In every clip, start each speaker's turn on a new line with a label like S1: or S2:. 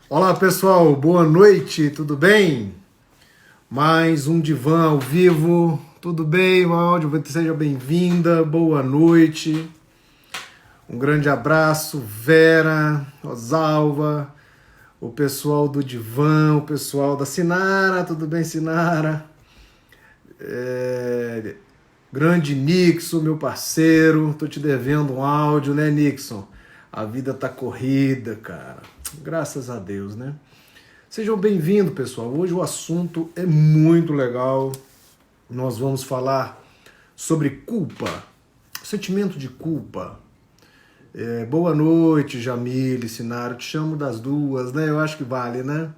S1: Olá pessoal, boa noite, tudo bem? Mais um divã ao vivo, tudo bem, Áudio? Seja bem-vinda, boa noite. Um grande abraço, Vera, Rosalva, o pessoal do divã, o pessoal da Sinara, tudo bem, Sinara? Grande Nixon, meu parceiro, tô te devendo um áudio, né, Nixon? A vida tá corrida, cara. Graças a Deus, né? Sejam bem-vindos, pessoal. Hoje o assunto é muito legal. Nós vamos falar sobre culpa, sentimento de culpa. Boa noite, Jamile, Sinara. Eu te chamo das duas, né? Eu acho que vale, né?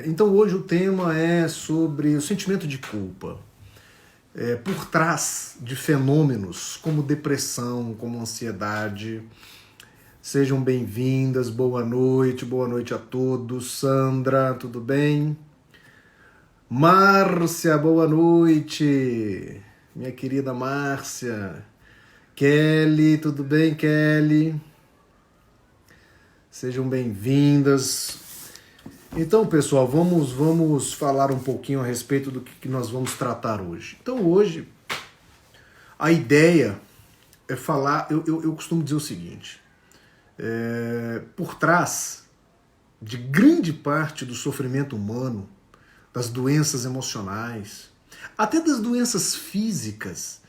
S1: Então hoje o tema é sobre o sentimento de culpa. Por trás de fenômenos como depressão, como ansiedade. Sejam bem-vindas, boa noite a todos. Sandra, tudo bem? Márcia, boa noite, minha querida Márcia. Kelly, tudo bem, Kelly? Sejam bem-vindas. Então, pessoal, vamos falar um pouquinho a respeito do que nós vamos tratar hoje. Então, hoje, a ideia é falar, eu costumo dizer o seguinte, por trás de grande parte do sofrimento humano, das doenças emocionais, até das doenças físicas,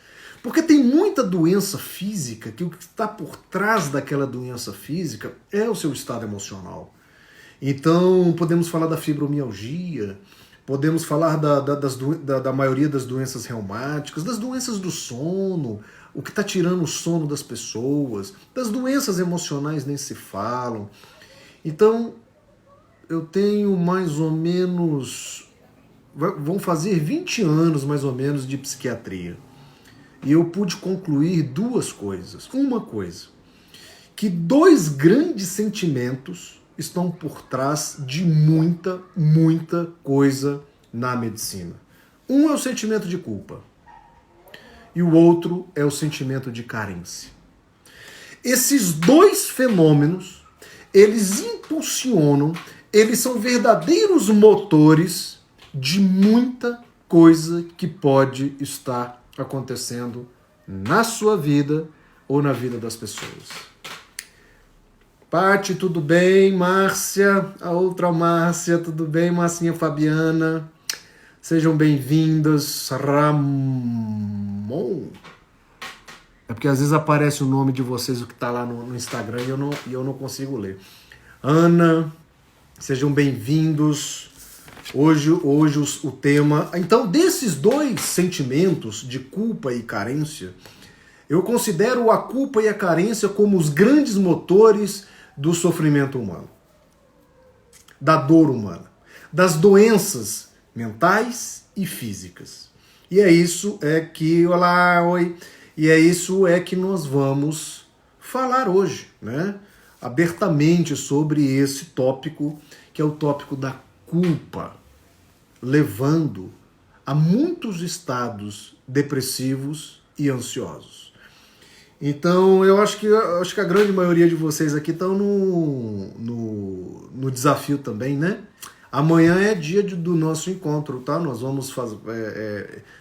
S1: porque tem muita doença física que o que está por trás daquela doença física é o seu estado emocional. Então, podemos falar da fibromialgia, podemos falar da maioria das doenças reumáticas, das doenças do sono, o que está tirando o sono das pessoas, das doenças emocionais nem se falam. Então, eu tenho mais ou menos, vão fazer 20 anos mais ou menos de psiquiatria. E eu pude concluir duas coisas. Uma coisa, que dois grandes sentimentos estão por trás de muita coisa na medicina. Um é o sentimento de culpa e o outro é o sentimento de carência. Esses dois fenômenos, eles impulsionam, eles são verdadeiros motores de muita coisa que pode estar acontecendo na sua vida ou na vida das pessoas. Pati, tudo bem? Márcia, a outra Márcia, tudo bem? Marcinha Fabiana, sejam bem-vindas. Ramon. É porque às vezes aparece o nome de vocês, o que está lá no Instagram, e eu não consigo ler. Ana, sejam bem-vindos. Hoje o tema... Então, desses dois sentimentos de culpa e carência, eu considero a culpa e a carência como os grandes motores do sofrimento humano, da dor humana, das doenças mentais e físicas. E é isso que... Olá, oi! E é isso que nós vamos falar hoje, né? Abertamente sobre esse tópico, que é o tópico da culpa, levando a muitos estados depressivos e ansiosos. Então, eu acho que a grande maioria de vocês aqui estão no desafio também, né? Amanhã é dia do nosso encontro, tá? Nós vamos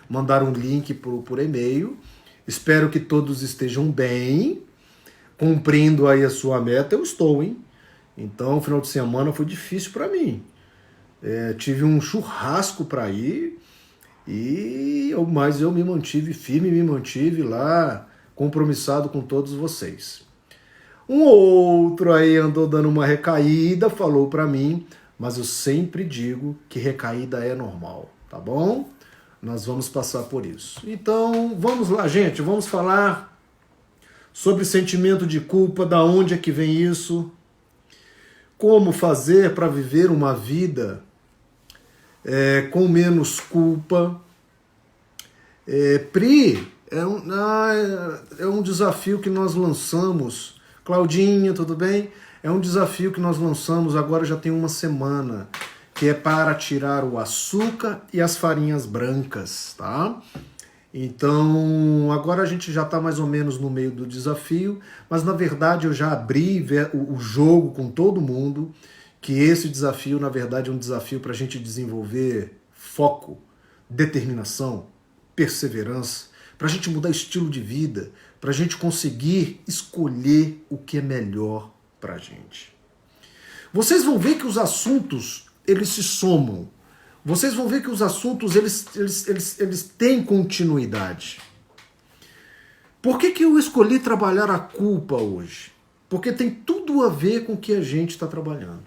S1: mandar um link por e-mail. Espero que todos estejam bem, cumprindo aí a sua meta. Eu estou, hein? Então, o final de semana foi difícil para mim. Tive um churrasco para ir, mas eu me mantive firme, me mantive lá, compromissado com todos vocês. Um outro aí andou dando uma recaída, falou para mim, mas eu sempre digo que recaída é normal, tá bom? Nós vamos passar por isso. Então, vamos lá, gente, vamos falar sobre sentimento de culpa, da onde é que vem isso, como fazer para viver uma vida com menos culpa. Pri, é um desafio que nós lançamos. Claudinha, tudo bem? É um desafio que nós lançamos agora já tem uma semana, que é para tirar o açúcar e as farinhas brancas, tá? Então, agora a gente já está mais ou menos no meio do desafio, mas na verdade eu já abri o jogo com todo mundo, que esse desafio, na verdade, é um desafio para a gente desenvolver foco, determinação, perseverança, para a gente mudar estilo de vida, para a gente conseguir escolher o que é melhor para a gente. Vocês vão ver que os assuntos, eles se somam. Vocês vão ver que os assuntos, eles têm continuidade. Por que eu escolhi trabalhar a culpa hoje? Porque tem tudo a ver com o que a gente está trabalhando.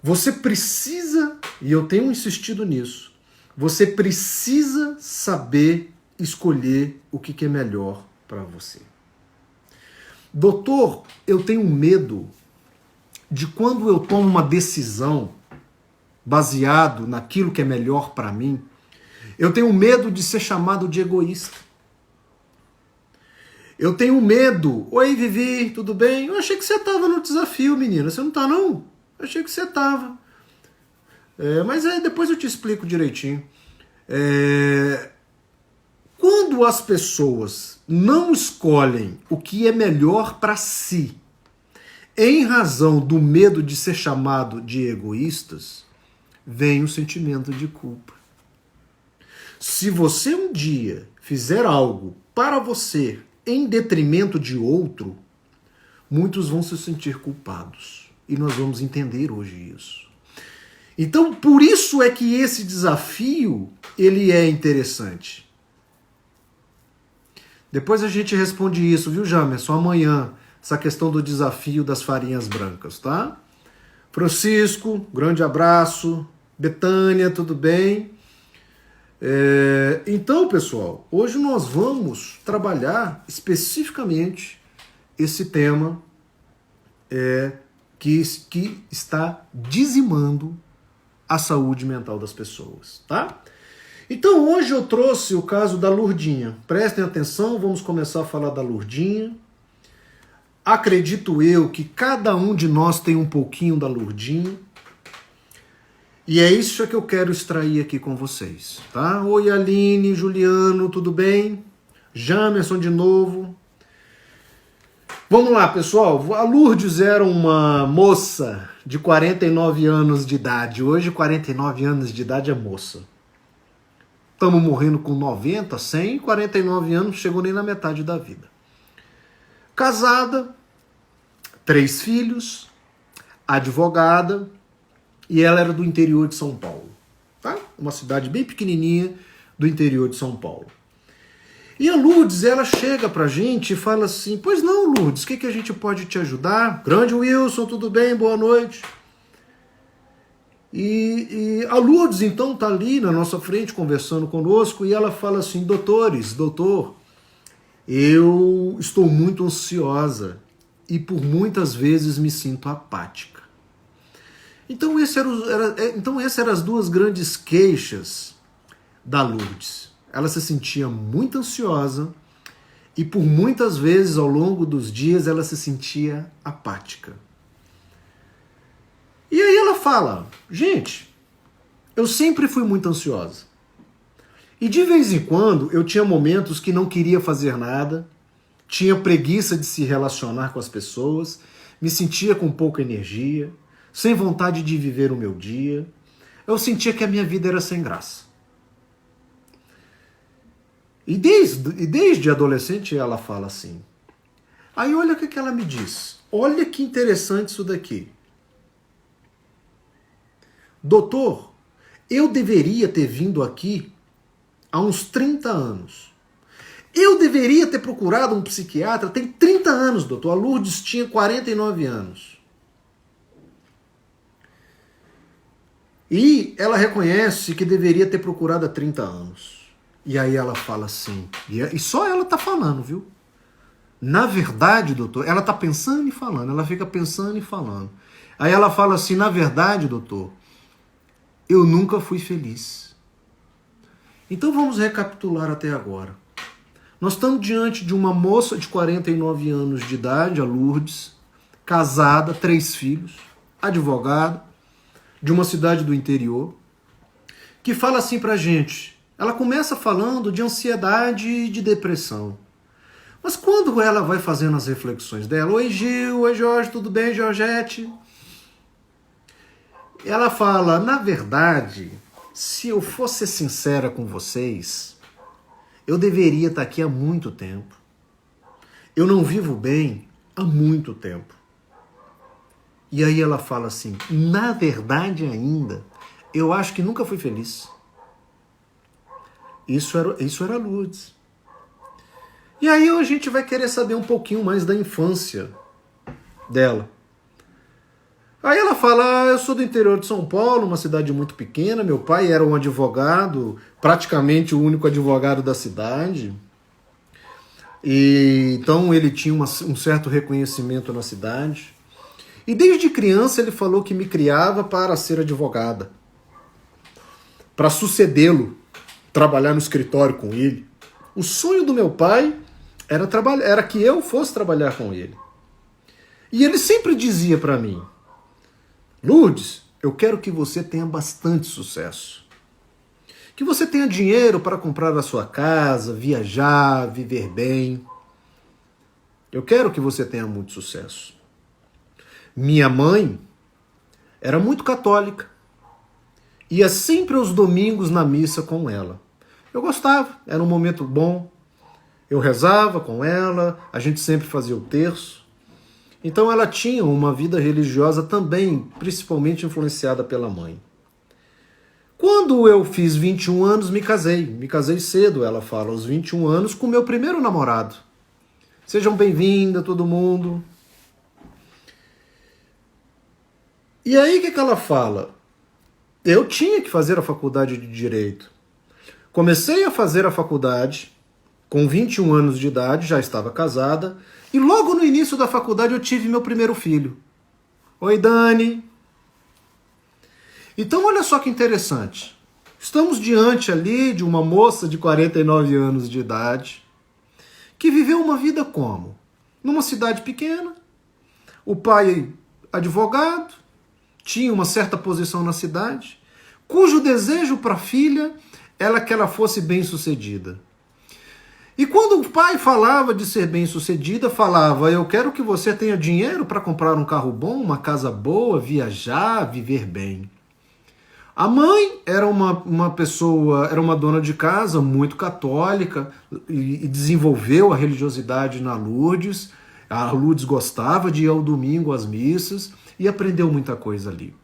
S1: Você precisa, e eu tenho insistido nisso, você precisa saber escolher o que é melhor para você. Doutor, eu tenho medo de quando eu tomo uma decisão baseado naquilo que é melhor para mim, eu tenho medo de ser chamado de egoísta. Eu tenho medo. Oi, Vivi, tudo bem? Eu achei que você estava no desafio, menina. Você não está, não? Eu achei que você estava. Mas depois eu te explico direitinho. Quando as pessoas não escolhem o que é melhor para si, em razão do medo de ser chamado de egoístas, vem o sentimento de culpa. Se você um dia fizer algo para você em detrimento de outro, muitos vão se sentir culpados. E nós vamos entender hoje isso. Então, por isso é que esse desafio, ele é interessante. Depois a gente responde isso, viu, Jamerson? Amanhã, essa questão do desafio das farinhas brancas, tá? Francisco, grande abraço. Betânia, tudo bem? Então, pessoal, hoje nós vamos trabalhar especificamente esse tema que está dizimando a saúde mental das pessoas, tá? Então, hoje eu trouxe o caso da Lurdinha. Prestem atenção, vamos começar a falar da Lurdinha. Acredito eu que cada um de nós tem um pouquinho da Lurdinha. E é isso que eu quero extrair aqui com vocês, tá? Oi, Aline, Juliano, tudo bem? Jamerson de novo. Vamos lá, pessoal. A Lourdes era uma moça de 49 anos de idade. Hoje, 49 anos de idade é moça. Estamos morrendo com 90, 100, 49 anos, chegou nem na metade da vida. Casada, 3 filhos, advogada, e ela era do interior de São Paulo, tá? Uma cidade bem pequenininha do interior de São Paulo. E a Lourdes, ela chega pra gente e fala assim, pois não, Lourdes, o que a gente pode te ajudar? Grande Wilson, tudo bem? Boa noite. E a Lourdes, então, tá ali na nossa frente conversando conosco e ela fala assim, doutor, eu estou muito ansiosa e por muitas vezes me sinto apática. Então, essas eram as duas grandes queixas da Lourdes. Ela se sentia muito ansiosa e por muitas vezes ao longo dos dias ela se sentia apática. E aí ela fala, gente, eu sempre fui muito ansiosa. E de vez em quando eu tinha momentos que não queria fazer nada, tinha preguiça de se relacionar com as pessoas, me sentia com pouca energia, sem vontade de viver o meu dia. Eu sentia que a minha vida era sem graça. E desde adolescente ela fala assim. Aí olha o que ela me diz. Olha que interessante isso daqui. Doutor, eu deveria ter vindo aqui há uns 30 anos. Eu deveria ter procurado um psiquiatra. Tem 30 anos, doutor. A Lourdes tinha 49 anos. E ela reconhece que deveria ter procurado há 30 anos. E aí ela fala assim, e só ela tá falando, viu? Na verdade, doutor, ela tá pensando e falando, ela fica pensando e falando. Aí ela fala assim, na verdade, doutor, eu nunca fui feliz. Então vamos recapitular até agora. Nós estamos diante de uma moça de 49 anos de idade, a Lourdes, casada, 3 filhos, advogada, de uma cidade do interior, que fala assim pra gente, Ela começa falando de ansiedade e de depressão. Mas quando ela vai fazendo as reflexões dela, oi Gil, oi Jorge, tudo bem, Georgette? Ela fala, na verdade, se eu fosse sincera com vocês, eu deveria estar aqui há muito tempo. Eu não vivo bem há muito tempo. E aí ela fala assim, na verdade ainda, eu acho que nunca fui feliz. Isso era Lourdes. E aí a gente vai querer saber um pouquinho mais da infância dela. Aí ela fala, eu sou do interior de São Paulo, uma cidade muito pequena, meu pai era um advogado, praticamente o único advogado da cidade. E então ele tinha um certo reconhecimento na cidade. E desde criança ele falou que me criava para ser advogada, para sucedê-lo, trabalhar no escritório com ele. O sonho do meu pai era que eu fosse trabalhar com ele. E ele sempre dizia para mim, Lourdes, eu quero que você tenha bastante sucesso. Que você tenha dinheiro para comprar a sua casa, viajar, viver bem. Eu quero que você tenha muito sucesso. Minha mãe era muito católica. Ia sempre aos domingos na missa com ela. Eu gostava, era um momento bom. Eu rezava com ela, a gente sempre fazia o terço. Então ela tinha uma vida religiosa também, principalmente influenciada pela mãe. Quando eu fiz 21 anos, me casei. Me casei cedo, ela fala, aos 21 anos, com meu primeiro namorado. Sejam bem-vindos, todo mundo. E aí, o que ela fala? Eu tinha que fazer a faculdade de Direito. Comecei a fazer a faculdade, com 21 anos de idade, já estava casada, e logo no início da faculdade eu tive meu primeiro filho. Oi, Dani. Então, olha só que interessante. Estamos diante ali de uma moça de 49 anos de idade, que viveu uma vida como? Numa cidade pequena, o pai advogado, tinha uma certa posição na cidade, cujo desejo para a filha era que ela fosse bem-sucedida. E quando o pai falava de ser bem-sucedida, falava, eu quero que você tenha dinheiro para comprar um carro bom, uma casa boa, viajar, viver bem. A mãe era uma pessoa, era uma dona de casa muito católica e desenvolveu a religiosidade na Lourdes. A Lourdes gostava de ir ao domingo às missas e aprendeu muita coisa ali.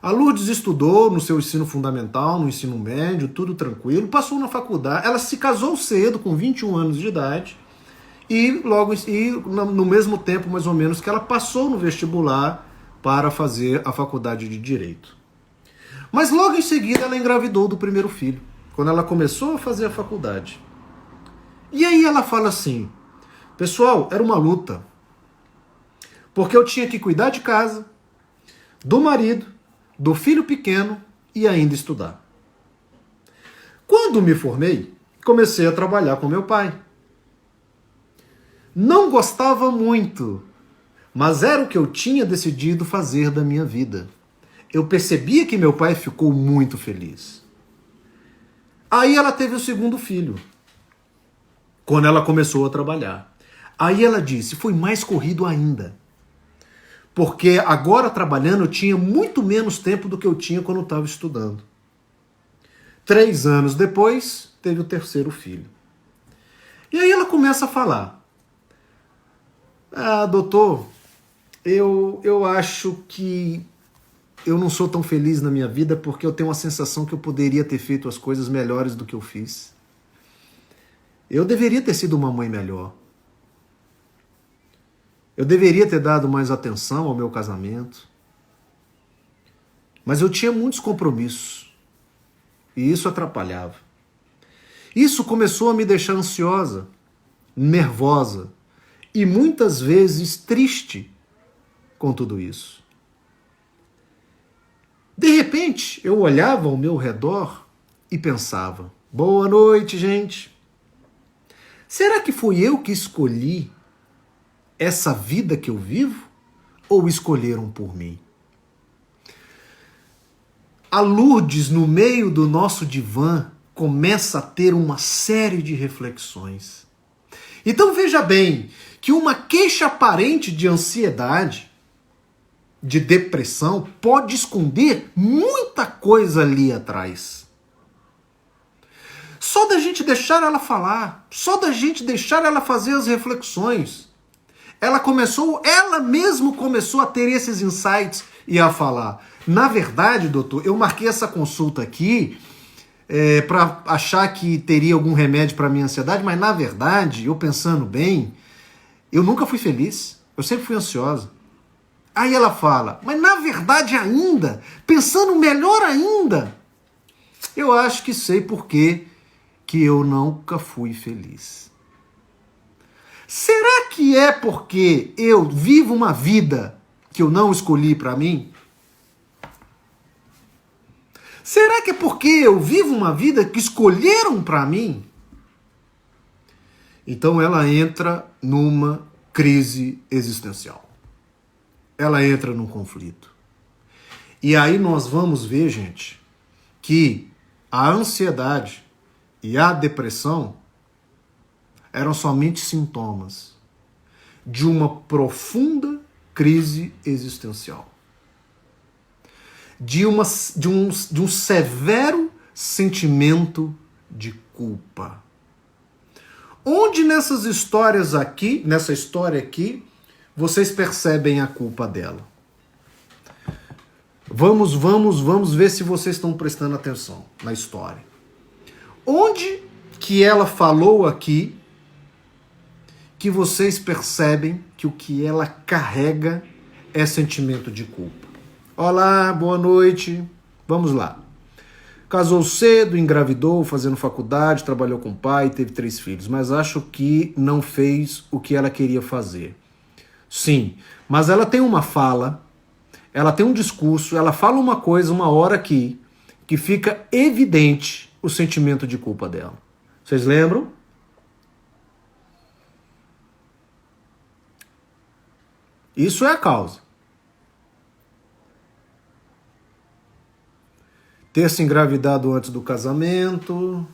S1: A Lourdes estudou no seu ensino fundamental, no ensino médio, tudo tranquilo, passou na faculdade, ela se casou cedo, com 21 anos de idade, e no mesmo tempo, mais ou menos, que ela passou no vestibular para fazer a faculdade de Direito. Mas logo em seguida ela engravidou do primeiro filho, quando ela começou a fazer a faculdade. E aí ela fala assim, pessoal, era uma luta, porque eu tinha que cuidar de casa, do marido, do filho pequeno e ainda estudar. Quando me formei, comecei a trabalhar com meu pai. Não gostava muito, mas era o que eu tinha decidido fazer da minha vida. Eu percebia que meu pai ficou muito feliz. Aí ela teve o segundo filho, quando ela começou a trabalhar. Aí ela disse, foi mais corrido ainda. Porque agora trabalhando eu tinha muito menos tempo do que eu tinha quando eu estava estudando. 3 anos depois, teve o terceiro filho. E aí ela começa a falar. Doutor, eu acho que eu não sou tão feliz na minha vida porque eu tenho a sensação que eu poderia ter feito as coisas melhores do que eu fiz. Eu deveria ter sido uma mãe melhor. Eu deveria ter dado mais atenção ao meu casamento. Mas eu tinha muitos compromissos. E isso atrapalhava. Isso começou a me deixar ansiosa, nervosa e muitas vezes triste com tudo isso. De repente, eu olhava ao meu redor e pensava, boa noite, gente. Será que fui eu que escolhi essa vida que eu vivo ou escolheram por mim? A Lourdes, no meio do nosso divã, começa a ter uma série de reflexões. Então veja bem que uma queixa aparente de ansiedade, de depressão, pode esconder muita coisa ali atrás. Só da gente deixar ela falar, só da gente deixar ela fazer as reflexões. Ela mesma começou a ter esses insights e a falar. Na verdade, doutor, eu marquei essa consulta aqui para achar que teria algum remédio para minha ansiedade, mas na verdade, eu pensando bem, eu nunca fui feliz, eu sempre fui ansiosa. Aí ela fala, mas na verdade ainda, pensando melhor ainda, eu acho que sei por que eu nunca fui feliz. Será que é porque eu vivo uma vida que eu não escolhi para mim? Será que é porque eu vivo uma vida que escolheram para mim? Então ela entra numa crise existencial. Ela entra num conflito. E aí nós vamos ver, gente, que a ansiedade e a depressão eram somente sintomas de uma profunda crise existencial. De um severo sentimento de culpa. Onde nessas histórias aqui, nessa história aqui, vocês percebem a culpa dela? Vamos ver se vocês estão prestando atenção na história. Onde que ela falou aqui que vocês percebem que o que ela carrega é sentimento de culpa? Olá, boa noite. Vamos lá. Casou cedo, engravidou, fazendo faculdade, trabalhou com o pai, teve 3 filhos, mas acho que não fez o que ela queria fazer. Sim, mas ela tem uma fala, ela tem um discurso, ela fala uma coisa uma hora aqui, que fica evidente o sentimento de culpa dela. Vocês lembram? Isso é a causa. Ter se engravidado antes do casamento.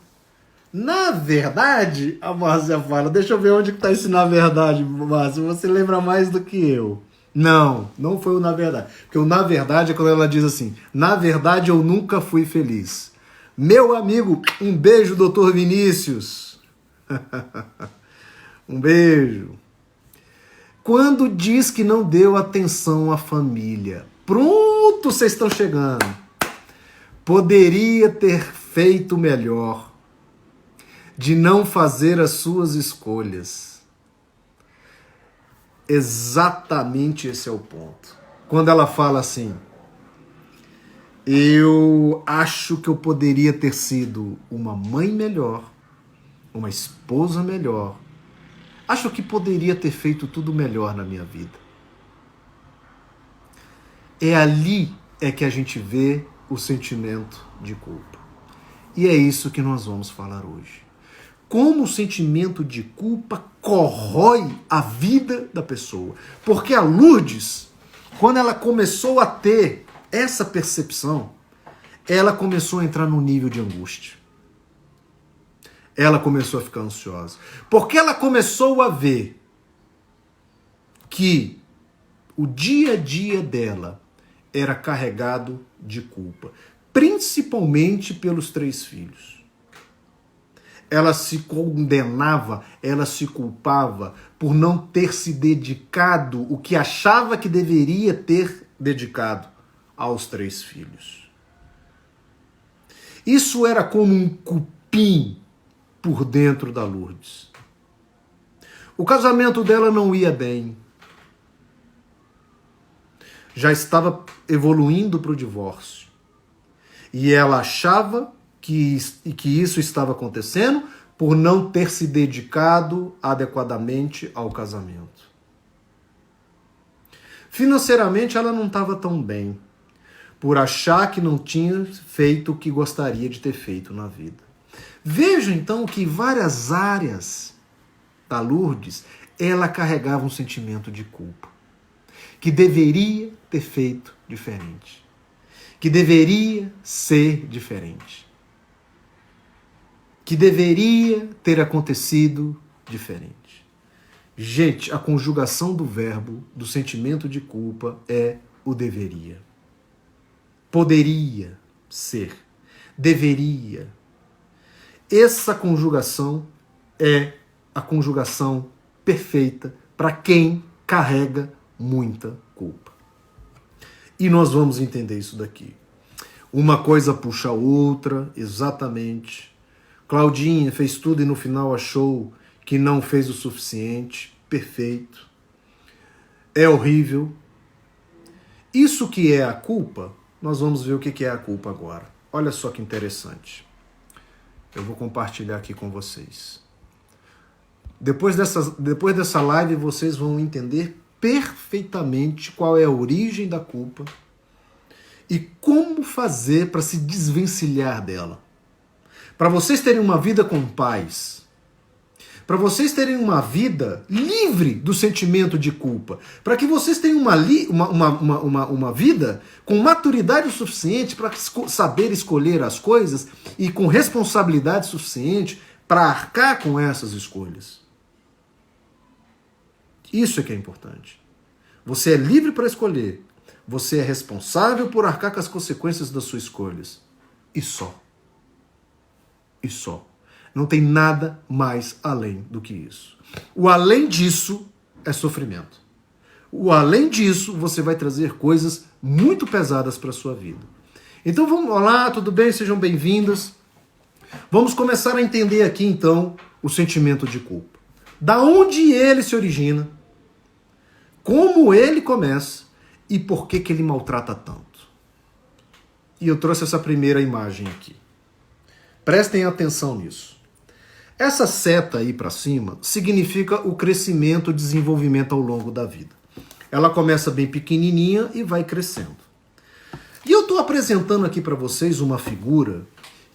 S1: Na verdade, a Márcia fala, deixa eu ver onde que tá esse na verdade, Márcia, você lembra mais do que eu. Não foi o na verdade. Porque o na verdade é quando ela diz assim, na verdade eu nunca fui feliz. Meu amigo, um beijo, doutor Vinícius. Um beijo. Quando diz que não deu atenção à família. Pronto, vocês estão chegando. Poderia ter feito melhor de não fazer as suas escolhas. Exatamente esse é o ponto. Quando ela fala assim, eu acho que eu poderia ter sido uma mãe melhor, uma esposa melhor. Acho que poderia ter feito tudo melhor na minha vida. É ali que a gente vê o sentimento de culpa. E é isso que nós vamos falar hoje. Como o sentimento de culpa corrói a vida da pessoa. Porque a Lourdes, quando ela começou a ter essa percepção, ela começou a entrar num nível de angústia. Ela começou a ficar ansiosa. Porque ela começou a ver que o dia a dia dela era carregado de culpa, principalmente pelos 3 filhos. Ela se condenava, ela se culpava por não ter se dedicado o que achava que deveria ter dedicado aos 3 filhos. Isso era como um cupim por dentro da Lourdes. O casamento dela não ia bem. Já estava evoluindo para o divórcio. E ela achava que isso estava acontecendo por não ter se dedicado adequadamente ao casamento. Financeiramente ela não estava tão bem, por achar que não tinha feito o que gostaria de ter feito na vida. Veja então que várias áreas da Lourdes, ela carregava um sentimento de culpa, que deveria ter feito diferente, que deveria ser diferente. que deveria ter acontecido diferente. Gente, a conjugação do verbo, do sentimento de culpa, é o deveria. Poderia ser. Deveria. Essa conjugação é a conjugação perfeita para quem carrega muita culpa. E nós vamos entender isso daqui. Uma coisa puxa a outra, exatamente. Claudinha fez tudo e no final achou que não fez o suficiente. Perfeito. É horrível. Isso que é a culpa, nós vamos ver o que é a culpa agora. Olha só que interessante. Eu vou compartilhar aqui com vocês. Depois dessa live, vocês vão entender perfeitamente qual é a origem da culpa e como fazer para se desvencilhar dela. Para vocês terem uma vida com paz, para vocês terem uma vida livre do sentimento de culpa, para que vocês tenham uma vida com maturidade suficiente para saber escolher as coisas e com responsabilidade suficiente para arcar com essas escolhas. Isso é que é importante. Você é livre para escolher. Você é responsável por arcar com as consequências das suas escolhas. E só. E só. Não tem nada mais além do que isso. O além disso é sofrimento. O além disso, você vai trazer coisas muito pesadas para a sua vida. Então vamos lá, tudo bem? Sejam bem-vindas. Vamos começar a entender aqui então o sentimento de culpa. Da onde ele se origina, como ele começa e por que ele maltrata tanto. E eu trouxe essa primeira imagem aqui. Prestem atenção nisso. Essa seta aí para cima significa o crescimento e desenvolvimento ao longo da vida. Ela começa bem pequenininha e vai crescendo. E eu estou apresentando aqui para vocês uma figura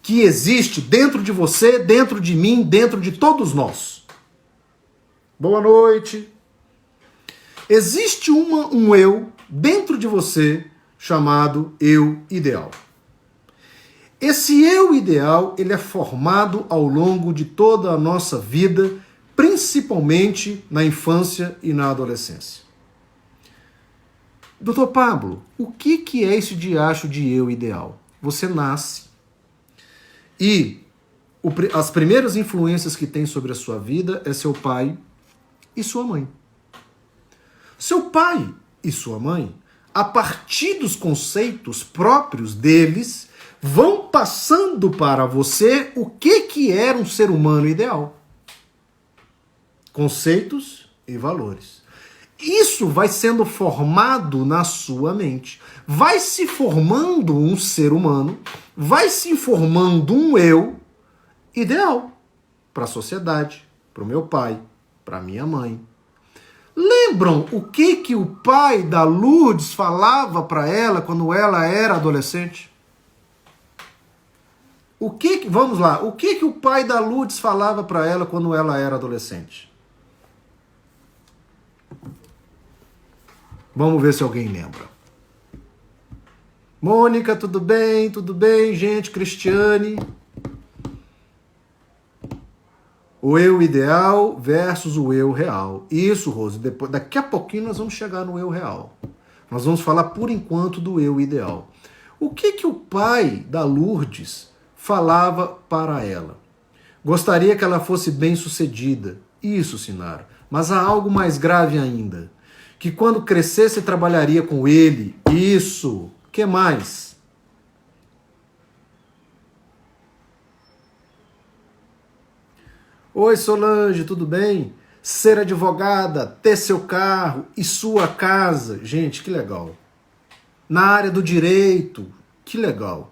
S1: que existe dentro de você, dentro de mim, dentro de todos nós. Boa noite. Existe um eu dentro de você chamado eu ideal. Esse eu ideal, ele é formado ao longo de toda a nossa vida, principalmente na infância e na adolescência. Doutor Pablo, o que é esse diacho de eu ideal? Você nasce e as primeiras influências que tem sobre a sua vida é seu pai e sua mãe. Seu pai e sua mãe, a partir dos conceitos próprios deles, vão passando para você o que era um ser humano ideal. Conceitos e valores. Isso vai sendo formado na sua mente. Vai se formando um ser humano, vai se formando um eu ideal para a sociedade, para o meu pai, para a minha mãe. Lembram o que o pai da Lourdes falava para ela quando ela era adolescente? Vamos lá, o que o pai da Lourdes falava para ela quando ela era adolescente? Vamos ver se alguém lembra. Mônica, tudo bem? Tudo bem, gente? Cristiane. O eu ideal versus o eu real. Isso, Rose, daqui a pouquinho nós vamos chegar no eu real. Nós vamos falar por enquanto do eu ideal. O que o pai da Lourdes falava para ela? Gostaria que ela fosse bem-sucedida. Isso, Sinara. Mas há algo mais grave ainda. Que quando crescesse trabalharia com ele. Isso. O que mais? Oi, Solange, tudo bem? Ser advogada, ter seu carro e sua casa. Gente, que legal. Na área do direito, que legal.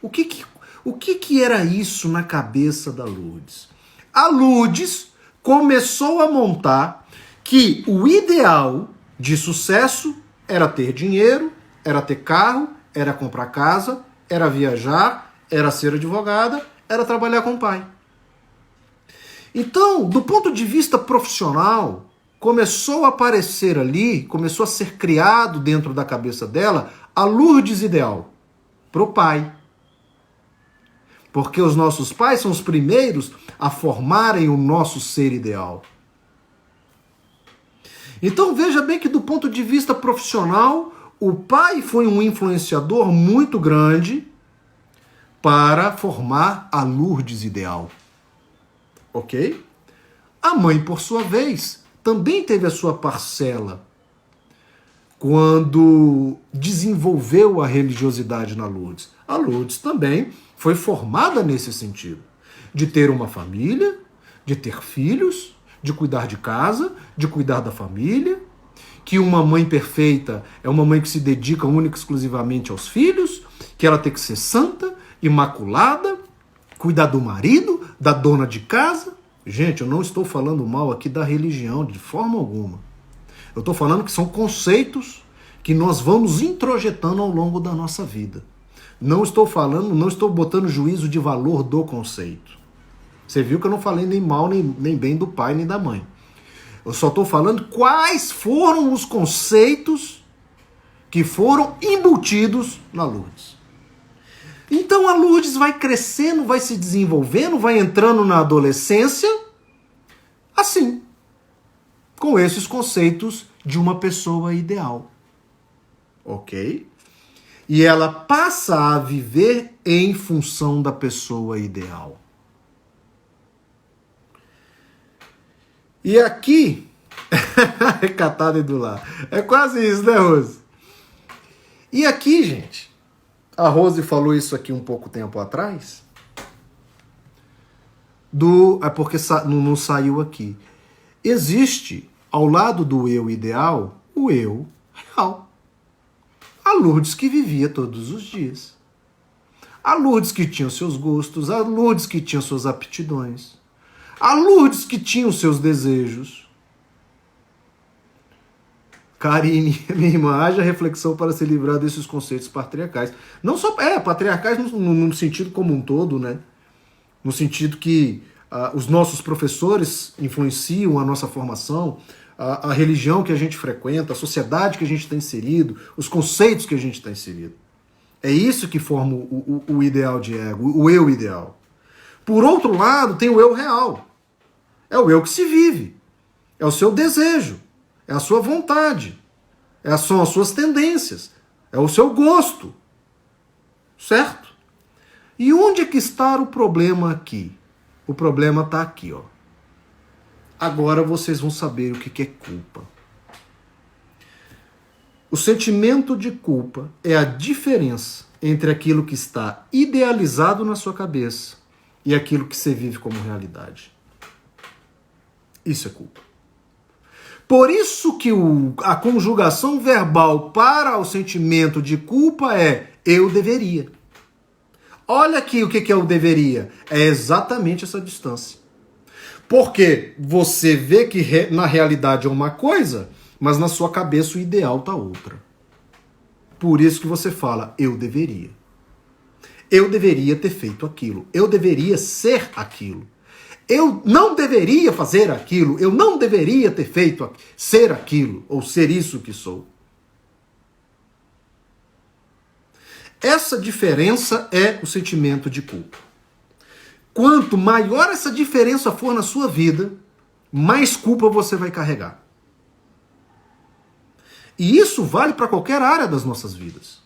S1: O que era isso na cabeça da Lourdes? A Lourdes começou a montar que o ideal de sucesso era ter dinheiro, era ter carro, era comprar casa, era viajar, era ser advogada, era trabalhar com o pai. Então, do ponto de vista profissional, começou a aparecer ali, começou a ser criado dentro da cabeça dela a Lourdes ideal para o pai. Porque os nossos pais são os primeiros a formarem o nosso ser ideal. Então veja bem que do ponto de vista profissional, o pai foi um influenciador muito grande para formar a Lourdes ideal. Ok? A mãe, por sua vez, também teve a sua parcela quando desenvolveu a religiosidade na Lourdes. A Lourdes também foi formada nesse sentido, de ter uma família, de ter filhos, de cuidar de casa, de cuidar da família, que uma mãe perfeita é uma mãe que se dedica única e exclusivamente aos filhos, que ela tem que ser santa, imaculada, cuidar do marido, da dona de casa. Gente, eu não estou falando mal aqui da religião de forma alguma. Eu estou falando que são conceitos que nós vamos introjetando ao longo da nossa vida. Não estou botando juízo de valor do conceito. Você viu que eu não falei nem mal, nem bem do pai, nem da mãe. Eu só estou falando quais foram os conceitos que foram embutidos na Lourdes. Então a Lourdes vai crescendo, vai se desenvolvendo, vai entrando na adolescência, assim, com esses conceitos de uma pessoa ideal. Ok? E ela passa a viver em função da pessoa ideal. E aqui, é catado e do lar. É quase isso, né, Rose? E aqui, gente, a Rose falou isso aqui um pouco tempo atrás. É porque não saiu aqui. Existe, ao lado do eu ideal, o eu real. A Lourdes que vivia todos os dias. A Lourdes que tinha os seus gostos, a Lourdes que tinha suas aptidões. A Lourdes que tinha os seus desejos. Karine, minha irmã, haja reflexão para se livrar desses conceitos patriarcais. Não só patriarcais no sentido como um todo, né? No sentido que os nossos professores influenciam a nossa formação, a religião que a gente frequenta, a sociedade que a gente está inserido, os conceitos que a gente está inserido. É isso que forma o ideal de ego, o eu ideal. Por outro lado, tem o eu real. É o eu que se vive. É o seu desejo. É a sua vontade. São as suas tendências. É o seu gosto. Certo? E onde é que está o problema aqui? O problema está aqui, ó. Agora vocês vão saber o que é culpa. O sentimento de culpa é a diferença entre aquilo que está idealizado na sua cabeça e aquilo que você vive como realidade. Isso é culpa. Por isso que a conjugação verbal para o sentimento de culpa é eu deveria. Olha aqui o que é o deveria. É exatamente essa distância. Porque você vê que na realidade é uma coisa, mas na sua cabeça o ideal está outra. Por isso que você fala, eu deveria. Eu deveria ter feito aquilo. Eu deveria ser aquilo. Eu não deveria fazer aquilo. Eu não deveria ter feito ser aquilo, ou ser isso que sou. Essa diferença é o sentimento de culpa. Quanto maior essa diferença for na sua vida, mais culpa você vai carregar. E isso vale para qualquer área das nossas vidas.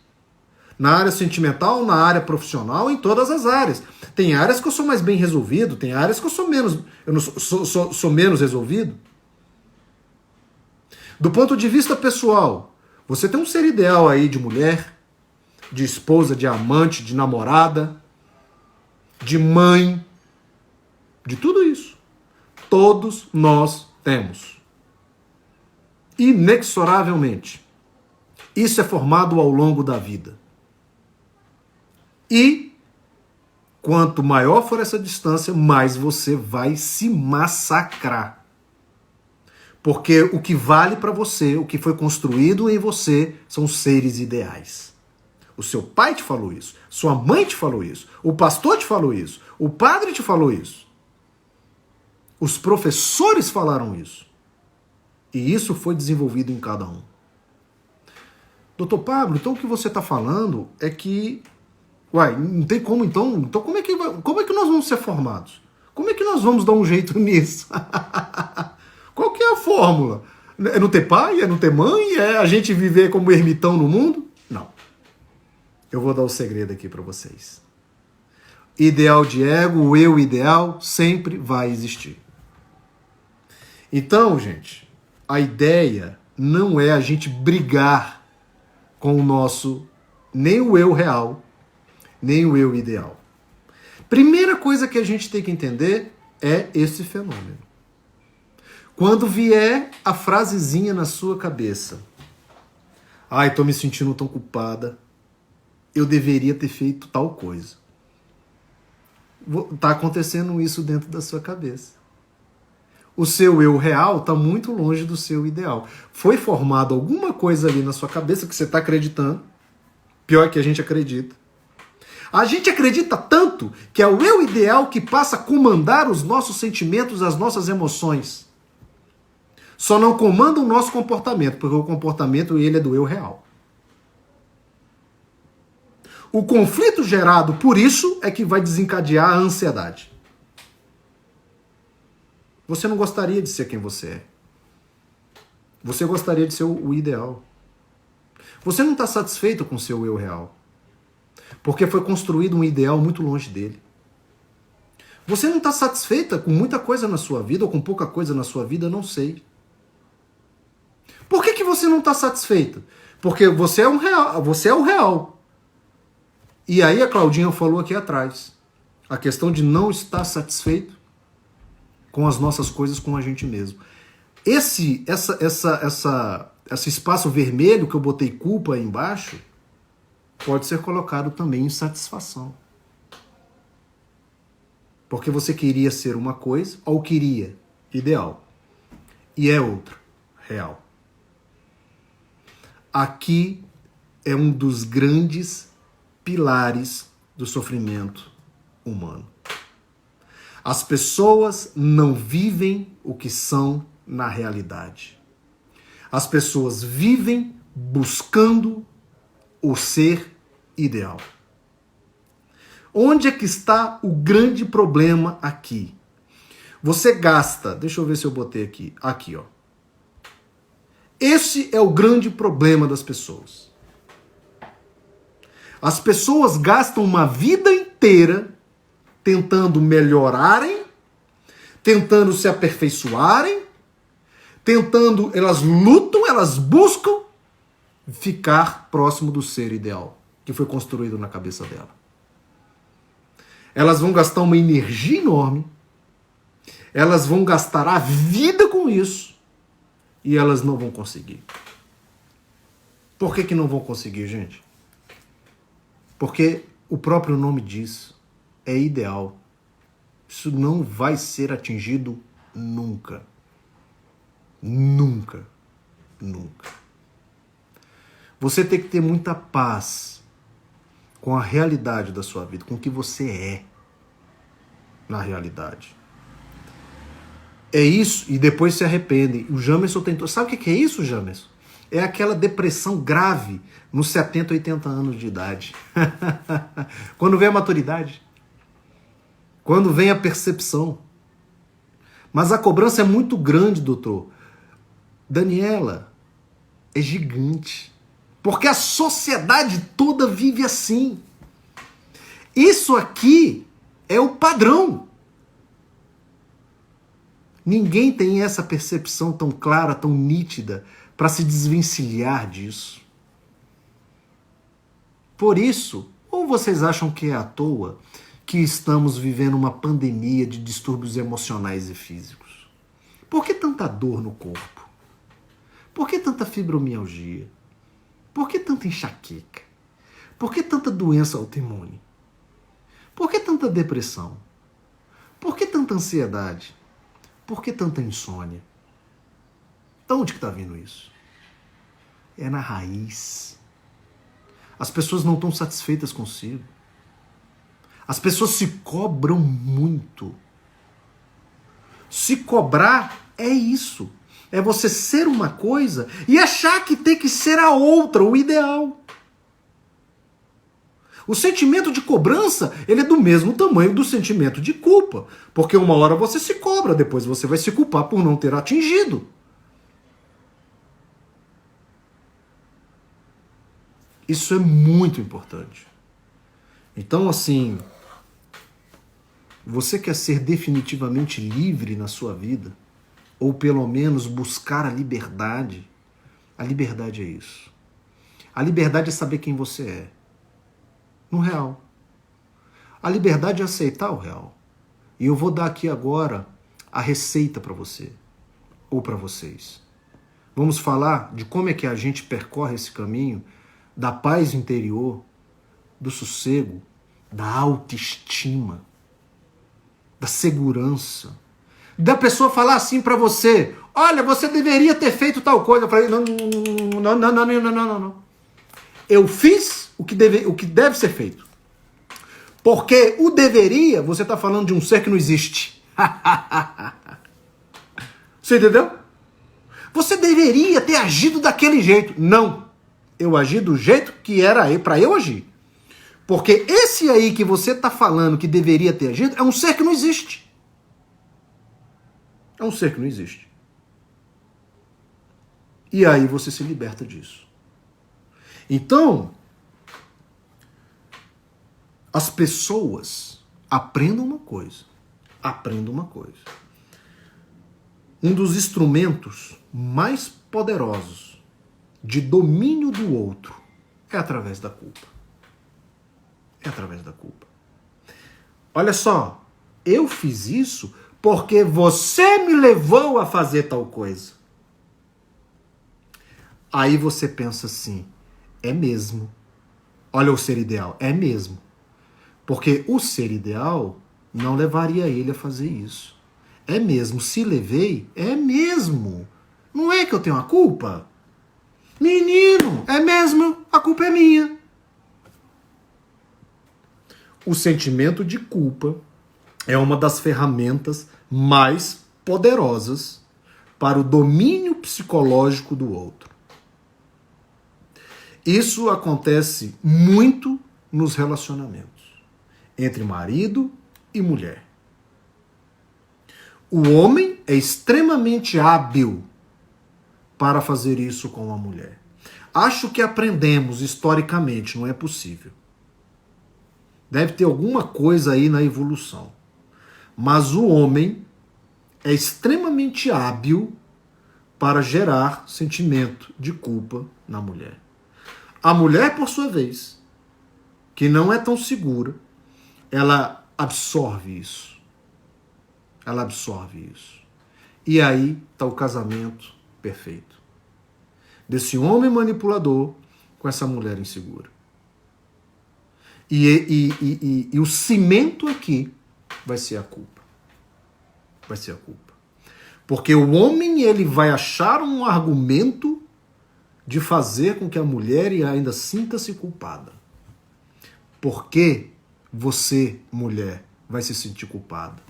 S1: Na área sentimental, na área profissional, em todas as áreas. Tem áreas que eu sou mais bem resolvido, tem áreas que eu sou menos resolvido. Do ponto de vista pessoal, você tem um ser ideal aí de mulher, de esposa, de amante, de namorada, de mãe, de tudo isso. Todos nós temos. Inexoravelmente. Isso é formado ao longo da vida. E quanto maior for essa distância, mais você vai se massacrar. Porque o que vale para você, o que foi construído em você, são seres ideais. O seu pai te falou isso, sua mãe te falou isso, o pastor te falou isso, o padre te falou isso. Os professores falaram isso. E isso foi desenvolvido em cada um. Doutor Pablo, então o que você está falando é que Uai, não tem como então? Então como é que nós vamos ser formados? Como é que nós vamos dar um jeito nisso? Qual que é a fórmula? É não ter pai? É não ter mãe? É a gente viver como ermitão no mundo? Não. Eu vou dar o segredo aqui para vocês. Ideal de ego, o eu ideal, sempre vai existir. Então, gente, a ideia não é a gente brigar com o nosso, nem o eu real, nem o eu ideal. Primeira coisa que a gente tem que entender é esse fenômeno. Quando vier a frasezinha na sua cabeça, ai, tô me sentindo tão culpada, eu deveria ter feito tal coisa. Tá acontecendo isso dentro da sua cabeça. O seu eu real está muito longe do seu ideal. Foi formado alguma coisa ali na sua cabeça que você está acreditando. Pior que a gente acredita. A gente acredita tanto que é o eu ideal que passa a comandar os nossos sentimentos, as nossas emoções. Só não comanda o nosso comportamento, porque o comportamento ele é do eu real. O conflito gerado por isso é que vai desencadear a ansiedade. Você não gostaria de ser quem você é. Você gostaria de ser o ideal. Você não está satisfeito com o seu eu real. Porque foi construído um ideal muito longe dele. Você não está satisfeita com muita coisa na sua vida ou com pouca coisa na sua vida, não sei. Por que você não está satisfeita? Porque você é o real. E aí a Claudinha falou aqui atrás. A questão de não estar satisfeito com as nossas coisas, com a gente mesmo. Esse espaço vermelho que eu botei culpa aí embaixo pode ser colocado também em satisfação. Porque você queria ser uma coisa, ou queria, ideal, e é outra, real. Aqui é um dos grandes pilares do sofrimento humano. As pessoas não vivem o que são na realidade. As pessoas vivem buscando o ser ideal. Onde é que está o grande problema aqui? Você gasta, deixa eu ver se eu botei aqui, ó. Esse é o grande problema das pessoas. As pessoas gastam uma vida inteira tentando melhorarem, tentando se aperfeiçoarem, elas lutam, elas buscam ficar próximo do ser ideal que foi construído na cabeça dela. Elas vão gastar uma energia enorme, elas vão gastar a vida com isso e elas não vão conseguir. Por que não vão conseguir, gente? Porque o próprio nome diz, é ideal. Isso não vai ser atingido nunca. Nunca. Nunca. Você tem que ter muita paz com a realidade da sua vida, com o que você é na realidade. É isso, e depois se arrependem. O Jamerson tentou. Sabe o que é isso, Jamerson? É aquela depressão grave nos 70, 80 anos de idade. Quando vem a maturidade. Quando vem a percepção. Mas a cobrança é muito grande, doutor. Daniela, é gigante. Porque a sociedade toda vive assim. Isso aqui é o padrão. Ninguém tem essa percepção tão clara, tão nítida, para se desvencilhar disso. Por isso, ou vocês acham que é à toa que estamos vivendo uma pandemia de distúrbios emocionais e físicos? Por que tanta dor no corpo? Por que tanta fibromialgia? Por que tanta enxaqueca? Por que tanta doença autoimune? Por que tanta depressão? Por que tanta ansiedade? Por que tanta insônia? De onde que está vindo isso? É na raiz. As pessoas não estão satisfeitas consigo. As pessoas se cobram muito. Se cobrar é isso. É você ser uma coisa e achar que tem que ser a outra, o ideal. O sentimento de cobrança, ele é do mesmo tamanho do sentimento de culpa, porque uma hora você se cobra, depois você vai se culpar por não ter atingido. Isso é muito importante. Então, assim, você quer ser definitivamente livre na sua vida? Ou pelo menos buscar a liberdade? A liberdade é isso. A liberdade é saber quem você é. No real. A liberdade é aceitar o real. E eu vou dar aqui agora a receita para você. Ou para vocês. Vamos falar de como é que a gente percorre esse caminho da paz interior, do sossego, da autoestima, da segurança. Da pessoa falar assim para você: olha, você deveria ter feito tal coisa. Eu falei: não. Eu fiz o que deve ser feito. Porque o deveria, você está falando de um ser que não existe. Você entendeu? Você deveria ter agido daquele jeito. Não. Eu agi do jeito que era para eu agir. Porque esse aí que você está falando que deveria ter agido é um ser que não existe. É um ser que não existe. E aí você se liberta disso. Então, as pessoas aprendam uma coisa. Aprendam uma coisa. Um dos instrumentos mais poderosos de domínio do outro é através da culpa. É através da culpa. Olha só, eu fiz isso porque você me levou a fazer tal coisa. Aí você pensa assim: é mesmo. Olha o ser ideal, é mesmo. Porque o ser ideal não levaria ele a fazer isso. É mesmo, se levei, é mesmo. Não é que eu tenho a culpa? Menino, é mesmo, a culpa é minha. O sentimento de culpa é uma das ferramentas mais poderosas para o domínio psicológico do outro. Isso acontece muito nos relacionamentos entre marido e mulher. O homem é extremamente hábil para fazer isso com a mulher. Acho que aprendemos historicamente, não é possível. Deve ter alguma coisa aí na evolução. Mas o homem é extremamente hábil para gerar sentimento de culpa na mulher. A mulher, por sua vez, que não é tão segura, ela absorve isso. Ela absorve isso. E aí está o casamento perfeito. Desse homem manipulador com essa mulher insegura. E o cimento aqui vai ser a culpa. Vai ser a culpa. Porque o homem, ele vai achar um argumento de fazer com que a mulher ainda sinta-se culpada. Por que você, mulher, vai se sentir culpada?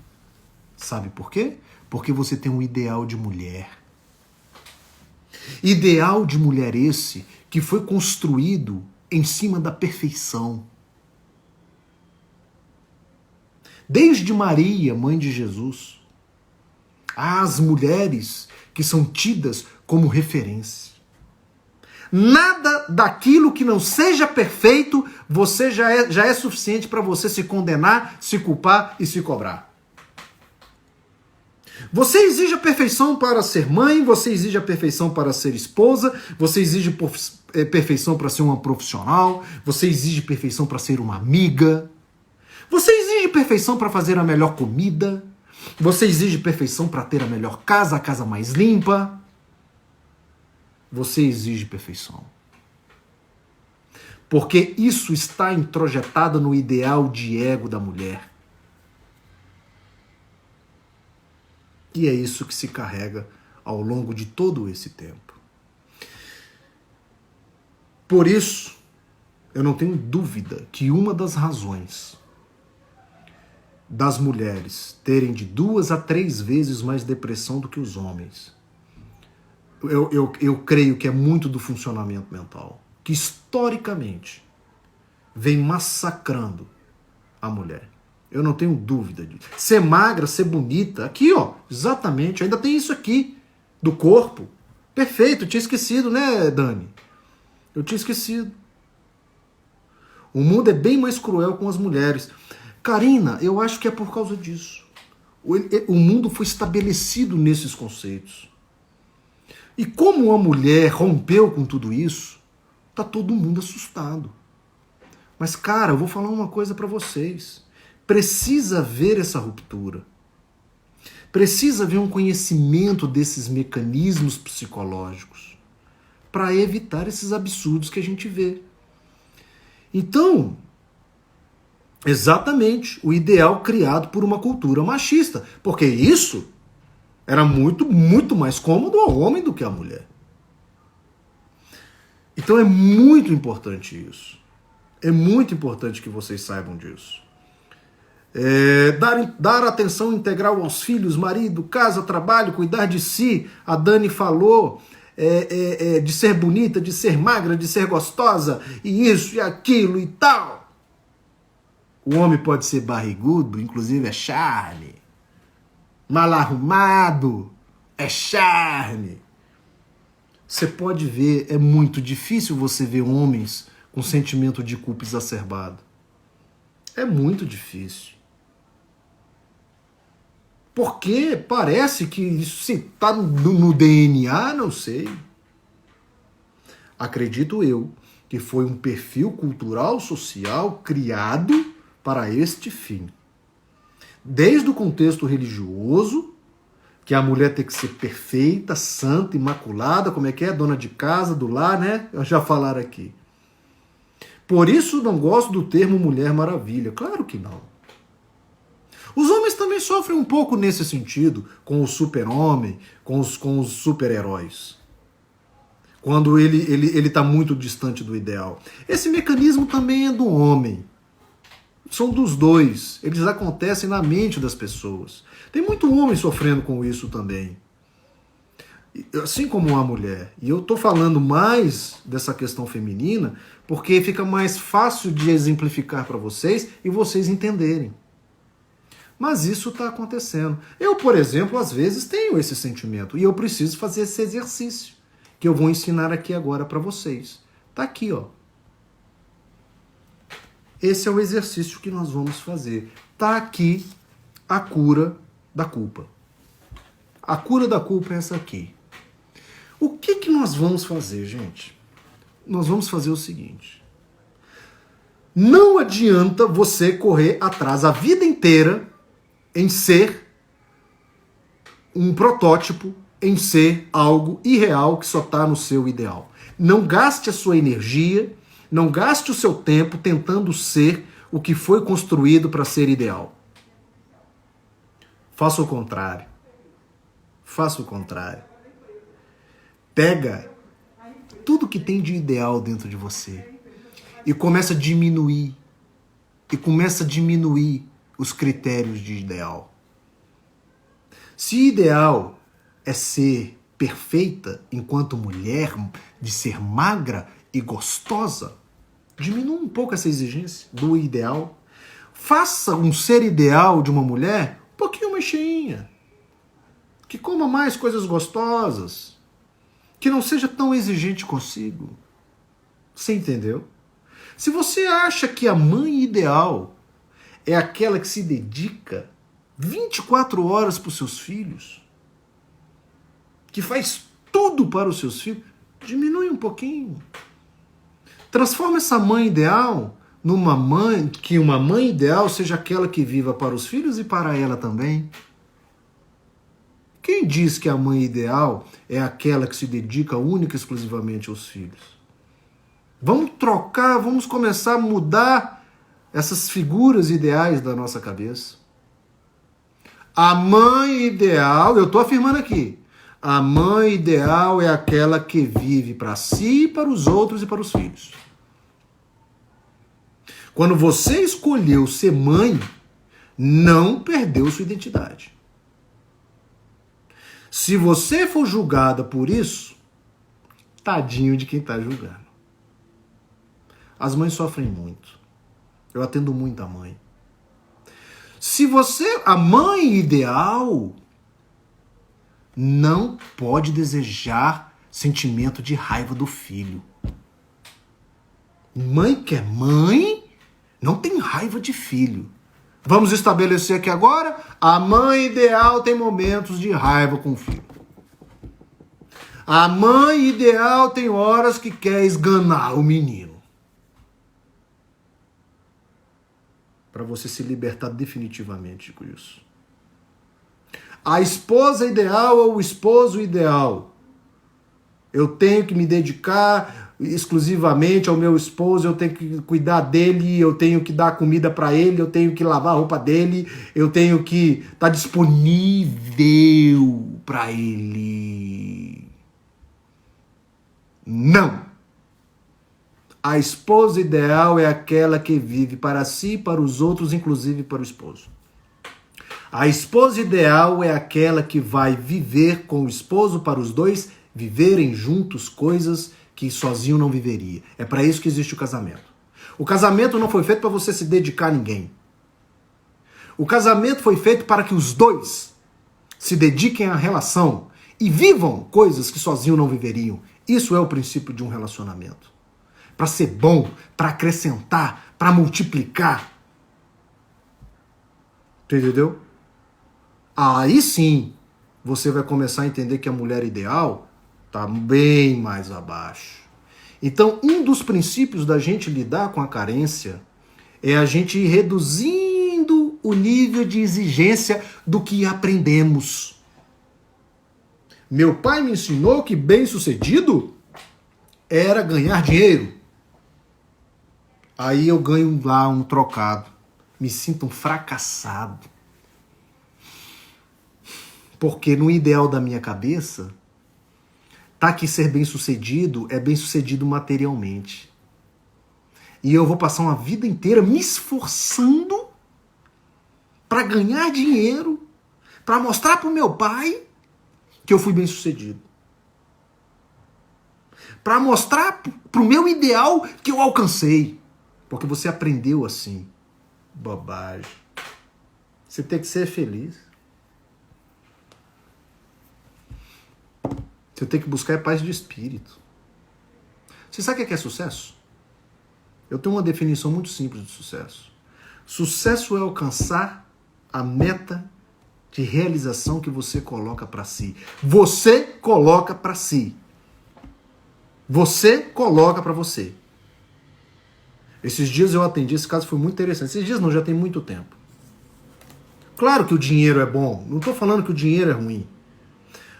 S1: Sabe por quê? Porque você tem um ideal de mulher. Ideal de mulher esse que foi construído em cima da perfeição. Desde Maria, mãe de Jesus, as mulheres que são tidas como referência. Nada daquilo que não seja perfeito, você já é suficiente para você se condenar, se culpar e se cobrar. Você exige a perfeição para ser mãe, você exige a perfeição para ser esposa, você exige perfeição para ser uma profissional, você exige perfeição para ser uma amiga, você exige perfeição para fazer a melhor comida, você exige perfeição para ter a melhor casa, a casa mais limpa. Você exige perfeição. Porque isso está introjetado no ideal de ego da mulher. E é isso que se carrega ao longo de todo esse tempo. Por isso, eu não tenho dúvida que uma das razões das mulheres terem de 2 a 3 vezes mais depressão do que os homens, eu creio que é muito do funcionamento mental. Que historicamente vem massacrando a mulher. Eu não tenho dúvida disso. Ser magra, ser bonita, aqui ó, exatamente, ainda tem isso aqui, do corpo. Perfeito, eu tinha esquecido, né, Dani? Eu tinha esquecido. O mundo é bem mais cruel com as mulheres. Karina, eu acho que é por causa disso. O mundo foi estabelecido nesses conceitos. E como a mulher rompeu com tudo isso, tá todo mundo assustado. Mas, cara, eu vou falar uma coisa para vocês. Precisa haver essa ruptura. Precisa haver um conhecimento desses mecanismos psicológicos para evitar esses absurdos que a gente vê. Então, exatamente o ideal criado por uma cultura machista, porque isso era muito mais cômodo ao homem do que à mulher. Então é muito importante isso. É muito importante que vocês saibam disso. Dar atenção integral aos filhos, marido, casa, trabalho, cuidar de si. A Dani falou de ser bonita, de ser magra, de ser gostosa, e isso e aquilo e tal. O homem pode ser barrigudo, inclusive é charme. Mal arrumado, é charme. Você pode ver, é muito difícil você ver homens com sentimento de culpa exacerbado. É muito difícil. Porque parece que isso está no DNA, não sei. Acredito eu que foi um perfil cultural, social, criado para este fim. Desde o contexto religioso, que a mulher tem que ser perfeita, santa, imaculada, como é que é? Dona de casa, do lar, né? Já falaram aqui. Por isso não gosto do termo Mulher Maravilha. Claro que não. Os homens também sofrem um pouco nesse sentido, com o super-homem, com os super-heróis. Quando ele está muito distante do ideal. Esse mecanismo também é do homem. São dos dois. Eles acontecem na mente das pessoas. Tem muito homem sofrendo com isso também. Assim como a mulher. E eu estou falando mais dessa questão feminina porque fica mais fácil de exemplificar para vocês e vocês entenderem. Mas isso está acontecendo. Eu, por exemplo, às vezes tenho esse sentimento e eu preciso fazer esse exercício que eu vou ensinar aqui agora para vocês. Tá aqui, ó. Esse é o exercício que nós vamos fazer. Tá aqui a cura da culpa. A cura da culpa é essa aqui. O que nós vamos fazer, gente? Nós vamos fazer o seguinte. Não adianta você correr atrás a vida inteira em ser um protótipo, em ser algo irreal que só está no seu ideal. Não gaste a sua energia, não gaste o seu tempo tentando ser o que foi construído para ser ideal. Faça o contrário. Faça o contrário. Pega tudo que tem de ideal dentro de você e começa a diminuir. E começa a diminuir os critérios de ideal. Se ideal é ser perfeita enquanto mulher, de ser magra e gostosa, diminua um pouco essa exigência do ideal. Faça um ser ideal de uma mulher um pouquinho mais cheinha. Que coma mais coisas gostosas. Que não seja tão exigente consigo. Você entendeu? Se você acha que a mãe ideal é aquela que se dedica 24 horas para os seus filhos, que faz tudo para os seus filhos, diminui um pouquinho. Transforma essa mãe ideal numa mãe, que uma mãe ideal seja aquela que viva para os filhos e para ela também. Quem diz que a mãe ideal é aquela que se dedica única e exclusivamente aos filhos? Vamos trocar, vamos começar a mudar essas figuras ideais da nossa cabeça. A mãe ideal, eu estou afirmando aqui, a mãe ideal é aquela que vive para si, para os outros e para os filhos. Quando você escolheu ser mãe, não perdeu sua identidade. Se você for julgada por isso, tadinho de quem está julgando. As mães sofrem muito. Eu atendo muita mãe. Se você, a mãe ideal, não pode desejar sentimento de raiva do filho. Mãe que é mãe, não tem raiva de filho. Vamos estabelecer aqui agora, a mãe ideal tem momentos de raiva com o filho. A mãe ideal tem horas que quer esganar o menino. Para você se libertar definitivamente com isso. A esposa ideal ou o esposo ideal. Eu tenho que me dedicar exclusivamente ao meu esposo, eu tenho que cuidar dele, eu tenho que dar comida para ele, eu tenho que lavar a roupa dele, eu tenho que estar disponível para ele. Não. A esposa ideal é aquela que vive para si e para os outros, inclusive para o esposo. A esposa ideal é aquela que vai viver com o esposo para os dois viverem juntos coisas que sozinho não viveria. É para isso que existe o casamento. O casamento não foi feito para você se dedicar a ninguém. O casamento foi feito para que os dois se dediquem à relação e vivam coisas que sozinho não viveriam. Isso é o princípio de um relacionamento. Para ser bom, para acrescentar, para multiplicar. Entendeu? Aí sim, você vai começar a entender que a mulher ideal está bem mais abaixo. Então, um dos princípios da gente lidar com a carência é a gente ir reduzindo o nível de exigência do que aprendemos. Meu pai me ensinou que bem-sucedido era ganhar dinheiro. Aí eu ganho lá um trocado. Me sinto um fracassado. Porque no ideal da minha cabeça, tá que ser bem-sucedido é bem-sucedido materialmente. E eu vou passar uma vida inteira me esforçando para ganhar dinheiro, para mostrar pro meu pai que eu fui bem-sucedido. Para mostrar pro meu ideal que eu alcancei. Porque você aprendeu assim. Bobagem. Você tem que ser feliz. Você tem que buscar paz de espírito. Você sabe o que é sucesso? Eu tenho uma definição muito simples de sucesso. Sucesso é alcançar a meta de realização que você coloca para si. Você coloca para si. Você coloca para você. Esses dias eu atendi, esse caso foi muito interessante. Esses dias não, já tem muito tempo. Claro que o dinheiro é bom, não estou falando que o dinheiro é ruim.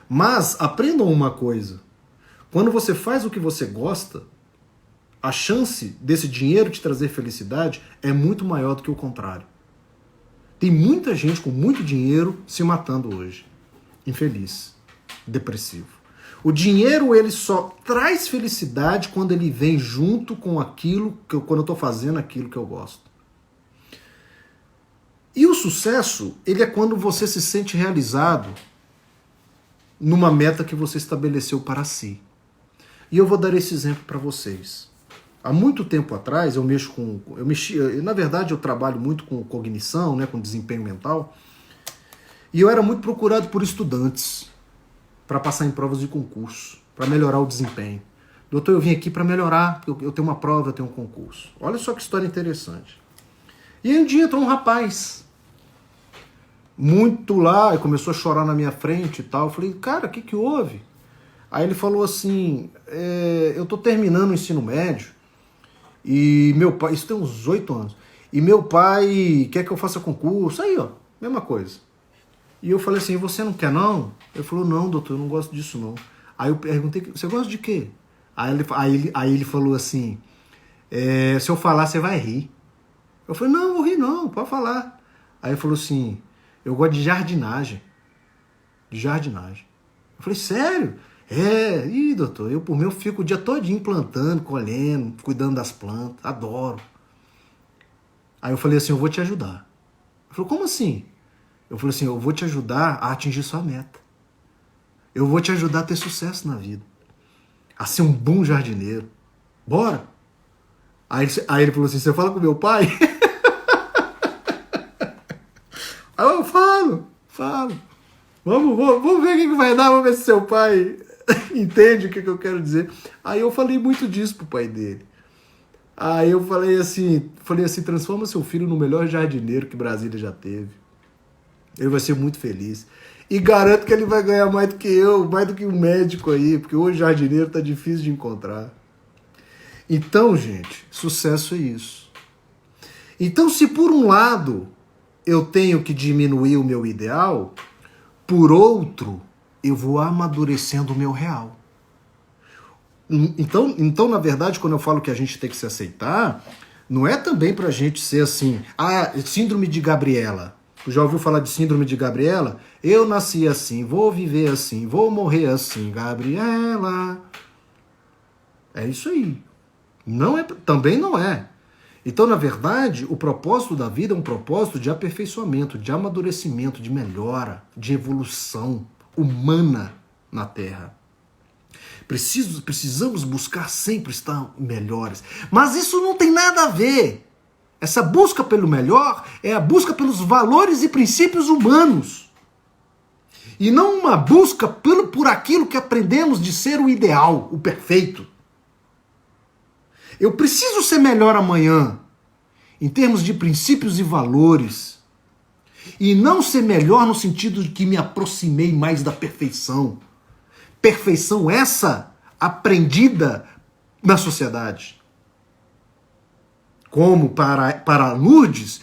S1: Mas aprendam uma coisa. Quando você faz o que você gosta, a chance desse dinheiro te trazer felicidade é muito maior do que o contrário. Tem muita gente com muito dinheiro se matando hoje. Infeliz, depressivo. O dinheiro, ele só traz felicidade quando ele vem junto com aquilo, quando eu estou fazendo aquilo que eu gosto. E o sucesso, ele é quando você se sente realizado numa meta que você estabeleceu para si. E eu vou dar esse exemplo para vocês. Há muito tempo atrás, na verdade eu trabalho muito com cognição, né, com desempenho mental, e eu era muito procurado por estudantes para passar em provas de concurso, para melhorar o desempenho. Doutor, eu vim aqui para melhorar, eu tenho uma prova, eu tenho um concurso. Olha só que história interessante. E aí um dia entrou um rapaz, muito lá, e começou a chorar na minha frente e tal. Eu falei, cara, o que houve? Aí ele falou assim, eu tô terminando o ensino médio, e meu pai, isso tem uns 8 anos, e meu pai quer que eu faça concurso. Aí, ó, mesma coisa. E eu falei assim, você não quer não? Ele falou, não, doutor, eu não gosto disso não. Aí eu perguntei, você gosta de quê? Aí ele falou assim, se eu falar, você vai rir. Eu falei, não, vou rir não, pode falar. Aí ele falou assim, eu gosto de jardinagem. De jardinagem. Eu falei, sério? Ih, doutor, eu por mim eu fico o dia todinho plantando, colhendo, cuidando das plantas, adoro. Aí eu falei assim, eu vou te ajudar. Ele falou, como assim? Eu falei assim, eu vou te ajudar a atingir sua meta. Eu vou te ajudar a ter sucesso na vida. A ser um bom jardineiro. Bora? Aí ele falou assim, você fala com meu pai? Aí eu falo. Vamos ver o que vai dar, vamos ver se seu pai entende o que eu quero dizer. Aí eu falei muito disso pro pai dele. Aí eu falei assim, transforma seu filho no melhor jardineiro que Brasília já teve. Ele vai ser muito feliz. E garanto que ele vai ganhar mais do que eu, mais do que um médico aí, porque hoje jardineiro tá difícil de encontrar. Então, gente, sucesso é isso. Então, se por um lado eu tenho que diminuir o meu ideal, por outro, eu vou amadurecendo o meu real. Então, na verdade, quando eu falo que a gente tem que se aceitar, não é também pra gente ser assim, síndrome de Gabriela. Já ouviu falar de síndrome de Gabriela? Eu nasci assim, vou viver assim, vou morrer assim, Gabriela. É isso aí. Também não é. Então, na verdade, o propósito da vida é um propósito de aperfeiçoamento, de amadurecimento, de melhora, de evolução humana na Terra. Precisamos buscar sempre estar melhores. Mas isso não tem nada a ver. Essa busca pelo melhor é a busca pelos valores e princípios humanos. E não uma busca por aquilo que aprendemos de ser o ideal, o perfeito. Eu preciso ser melhor amanhã, em termos de princípios e valores. E não ser melhor no sentido de que me aproximei mais da perfeição. Perfeição essa aprendida na sociedade. Como para Lourdes,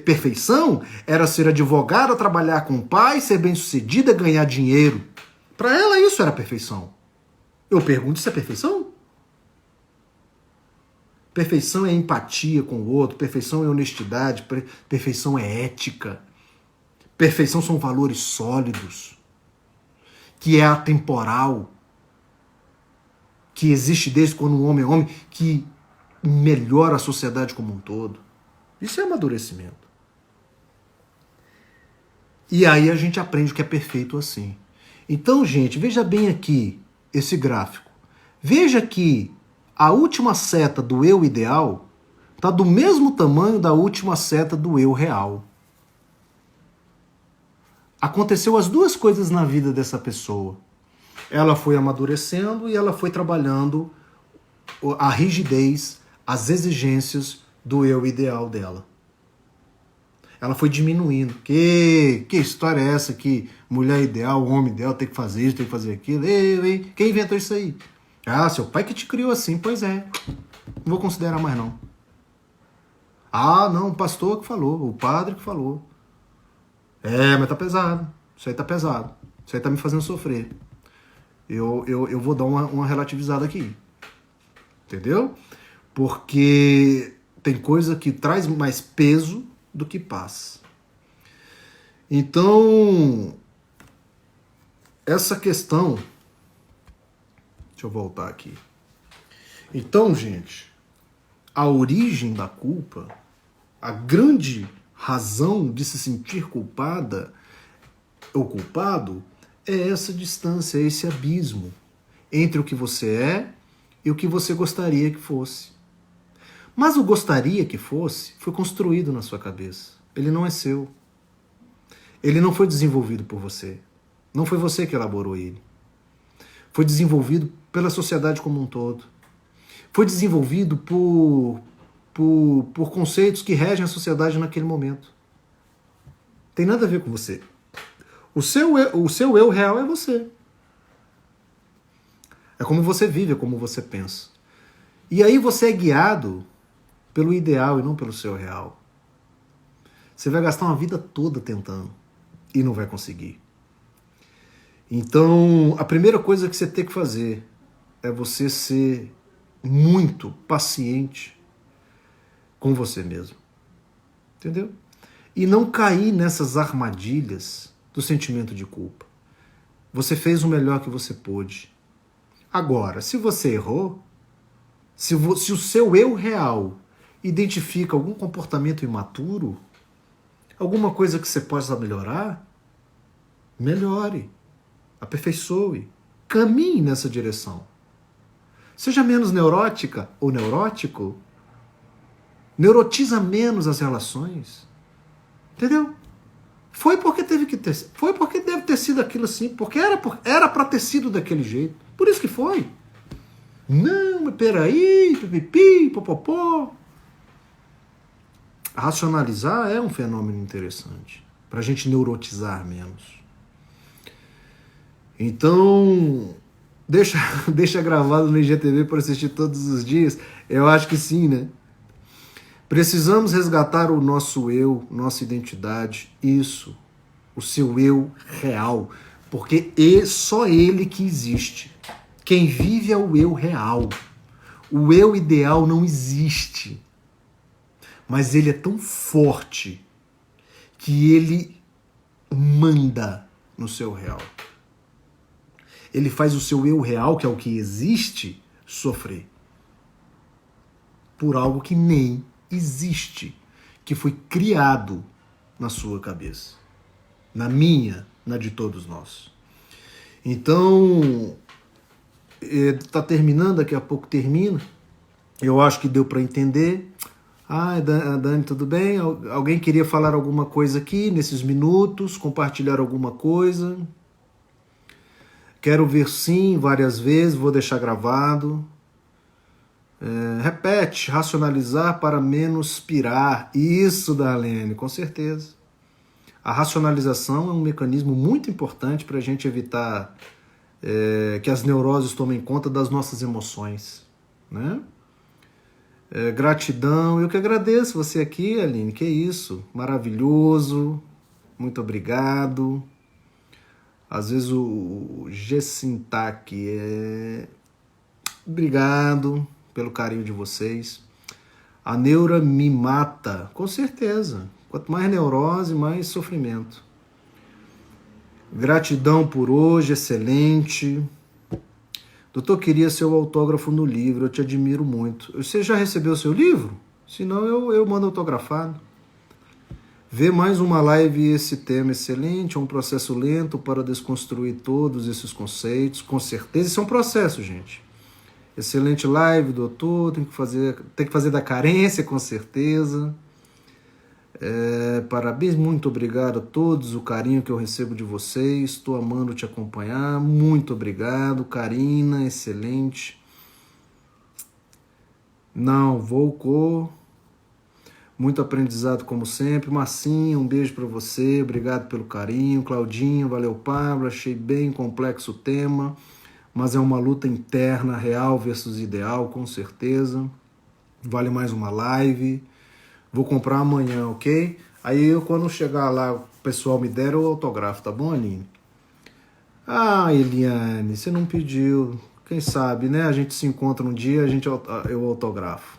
S1: perfeição era ser advogada, trabalhar com o pai, ser bem-sucedida, ganhar dinheiro. Para ela isso era perfeição. Eu pergunto, isso é perfeição? Perfeição é empatia com o outro, perfeição é honestidade, perfeição é ética. Perfeição são valores sólidos, que é atemporal, que existe desde quando o homem é homem, que melhora a sociedade como um todo. Isso é amadurecimento. E aí a gente aprende o que é perfeito assim. Então, gente, veja bem aqui esse gráfico. Veja que a última seta do eu ideal está do mesmo tamanho da última seta do eu real. Aconteceu as duas coisas na vida dessa pessoa. Ela foi amadurecendo e ela foi trabalhando a rigidez, as exigências do eu ideal dela. Ela foi diminuindo. Que história é essa que mulher ideal, homem ideal tem que fazer isso, tem que fazer aquilo? Ei, quem inventou isso aí? Ah, seu pai que te criou assim. Pois é. Não vou considerar mais não. Ah, não, o pastor que falou, o padre que falou. É, mas tá pesado. Isso aí tá pesado. Isso aí tá me fazendo sofrer. Eu vou dar uma relativizada aqui. Entendeu? Porque tem coisa que traz mais peso do que paz. Então, essa questão... Deixa eu voltar aqui. Então, gente, a origem da culpa, a grande razão de se sentir culpada ou culpado é essa distância, esse abismo entre o que você é e o que você gostaria que fosse. Mas o gostaria que fosse foi construído na sua cabeça. Ele não é seu. Ele não foi desenvolvido por você. Não foi você que elaborou ele. Foi desenvolvido pela sociedade como um todo. Foi desenvolvido por conceitos que regem a sociedade naquele momento. Tem nada a ver com você. O seu eu real é você. É como você vive, é como você pensa. E aí você é guiado pelo ideal e não pelo seu real. Você vai gastar uma vida toda tentando e não vai conseguir. Então, a primeira coisa que você tem que fazer é você ser muito paciente com você mesmo. Entendeu? E não cair nessas armadilhas do sentimento de culpa. Você fez o melhor que você pôde. Agora, se você errou, se o seu eu real identifica algum comportamento imaturo, alguma coisa que você possa melhorar, melhore, aperfeiçoe, caminhe nessa direção. Seja menos neurótica ou neurótico, neurotiza menos as relações. Entendeu? Foi porque teve que ter, foi porque deve ter sido aquilo assim, porque era para ter sido daquele jeito. Por isso que foi. Não, mas peraí, pipipi, popopó. Racionalizar é um fenômeno interessante, para a gente neurotizar menos. Então, deixa gravado no IGTV para assistir todos os dias? Eu acho que sim, né? Precisamos resgatar o nosso eu, nossa identidade, isso, o seu eu real, porque só ele que existe. Quem vive é o eu real. O eu ideal não existe, mas ele é tão forte que ele manda no seu real. Ele faz o seu eu real, que é o que existe, sofrer por algo que nem existe, que foi criado na sua cabeça, na minha, na de todos nós. Então, está terminando, daqui a pouco termina. Eu acho que deu para entender. Ah, Dani, tudo bem? Alguém queria falar alguma coisa aqui nesses minutos, compartilhar alguma coisa? Quero ver sim várias vezes, vou deixar gravado. Repete, racionalizar para menos pirar. Isso, Darlene, com certeza. A racionalização é um mecanismo muito importante para a gente evitar que as neuroses tomem conta das nossas emoções, né? Gratidão, eu que agradeço você aqui, Aline, que isso, maravilhoso, muito obrigado. Às vezes o Gessintac obrigado pelo carinho de vocês. A neura me mata, com certeza. Quanto mais neurose, mais sofrimento. Gratidão por hoje, excelente. Doutor, queria seu autógrafo no livro, eu te admiro muito. Você já recebeu seu livro? Se não, eu mando autografado. Vê mais uma live, esse tema excelente, é um processo lento para desconstruir todos esses conceitos, com certeza. Isso é um processo, gente. Excelente live, doutor, tem que fazer da carência, com certeza. Parabéns, muito obrigado a todos, o carinho que eu recebo de vocês, estou amando te acompanhar, muito obrigado. Karina, excelente. Não, Volcou, muito aprendizado como sempre. Marcinha, um beijo para você, obrigado pelo carinho. Claudinho, valeu Pablo, achei bem complexo o tema, mas é uma luta interna, real versus ideal, com certeza. Vale mais uma live. Vou comprar amanhã, ok? Aí quando chegar lá, o pessoal me der o autógrafo, tá bom, Aline? Ah, Eliane, você não pediu. Quem sabe, né? A gente se encontra um dia, eu autografo.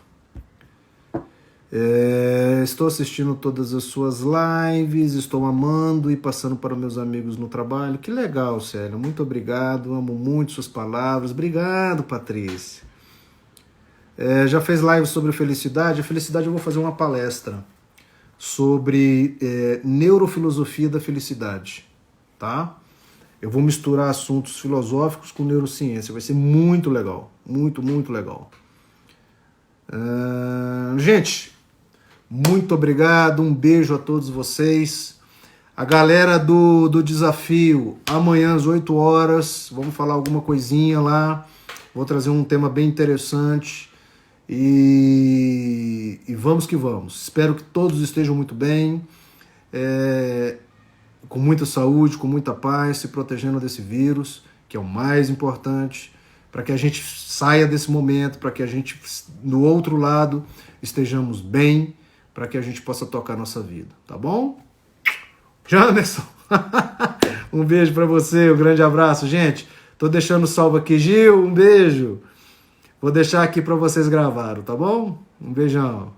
S1: Estou assistindo todas as suas lives, estou amando e passando para meus amigos no trabalho. Que legal, Célia. Muito obrigado, amo muito suas palavras. Obrigado, Patrícia. Já fez live sobre felicidade? A felicidade eu vou fazer uma palestra sobre neurofilosofia da felicidade, tá? Eu vou misturar assuntos filosóficos com neurociência, vai ser muito legal, muito, muito legal. Gente, muito obrigado, um beijo a todos vocês. A galera do desafio, amanhã às 8 horas, vamos falar alguma coisinha lá, vou trazer um tema bem interessante. E vamos que vamos. Espero que todos estejam muito bem, com muita saúde, com muita paz, se protegendo desse vírus, que é o mais importante, para que a gente saia desse momento, para que a gente, do outro lado, estejamos bem, para que a gente possa tocar a nossa vida, tá bom? Jamerson, um beijo para você, um grande abraço, gente. Tô deixando salvo aqui, Gil, um beijo. Vou deixar aqui para vocês gravaram, tá bom? Um beijão.